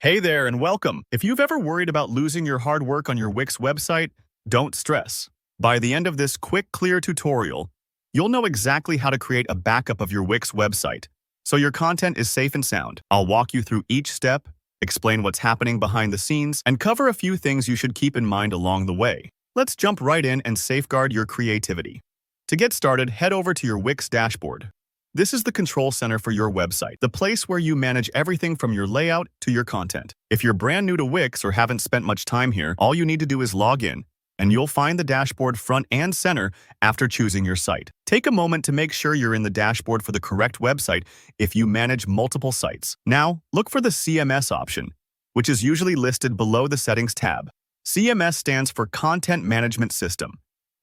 Hey there and welcome. If you've ever worried about losing your hard work on your Wix website, don't stress. By the end of this quick, clear tutorial, you'll know exactly how to create a backup of your Wix website, so your content is safe and sound. I'll walk you through each step, explain what's happening behind the scenes, and cover a few things you should keep in mind along the way. Let's jump right in and safeguard your creativity. To get started, head over to your Wix dashboard. This is the control center for your website, the place where you manage everything from your layout to your content. If you're brand new to Wix or haven't spent much time here, all you need to do is log in, and you'll find the dashboard front and center after choosing your site. Take a moment to make sure you're in the dashboard for the correct website if you manage multiple sites. Now, look for the CMS option, which is usually listed below the Settings tab. CMS stands for Content Management System.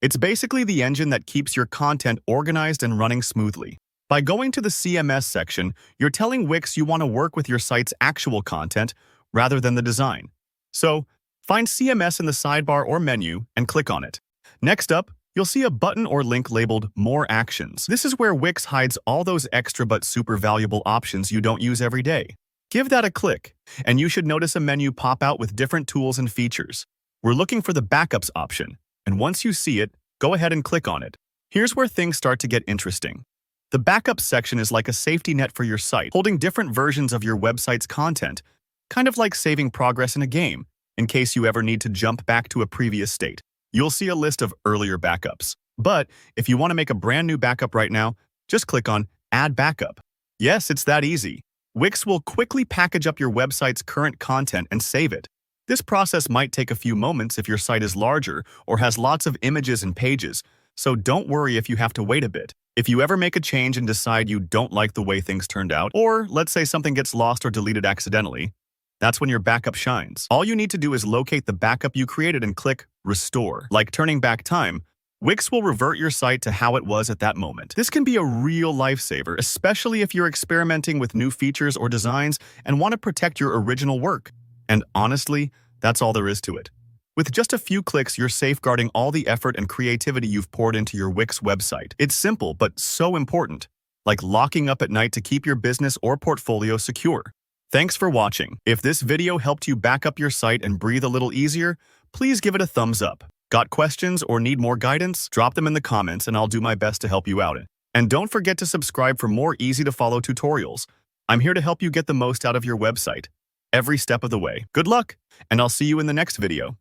It's basically the engine that keeps your content organized and running smoothly. By going to the CMS section, you're telling Wix you want to work with your site's actual content rather than the design. So, find CMS in the sidebar or menu and click on it. Next up, you'll see a button or link labeled More Actions. This is where Wix hides all those extra but super valuable options you don't use every day. Give that a click, and you should notice a menu pop out with different tools and features. We're looking for the Backups option, and once you see it, go ahead and click on it. Here's where things start to get interesting. The Backups section is like a safety net for your site, holding different versions of your website's content, kind of like saving progress in a game, in case you ever need to jump back to a previous state. You'll see a list of earlier backups. But if you want to make a brand new backup right now, just click on Add Backup. Yes, it's that easy. Wix will quickly package up your website's current content and save it. This process might take a few moments if your site is larger or has lots of images and pages, so don't worry if you have to wait a bit. If you ever make a change and decide you don't like the way things turned out, or let's say something gets lost or deleted accidentally, that's when your backup shines. All you need to do is locate the backup you created and click Restore. Like turning back time, Wix will revert your site to how it was at that moment. This can be a real lifesaver, especially if you're experimenting with new features or designs and want to protect your original work. And honestly, that's all there is to it. With just a few clicks, you're safeguarding all the effort and creativity you've poured into your Wix website. It's simple, but so important, like locking up at night to keep your business or portfolio secure. Thanks for watching. If this video helped you back up your site and breathe a little easier, please give it a thumbs up. Got questions or need more guidance? Drop them in the comments and I'll do my best to help you out. And don't forget to subscribe for more easy-to-follow tutorials. I'm here to help you get the most out of your website, every step of the way. Good luck, and I'll see you in the next video.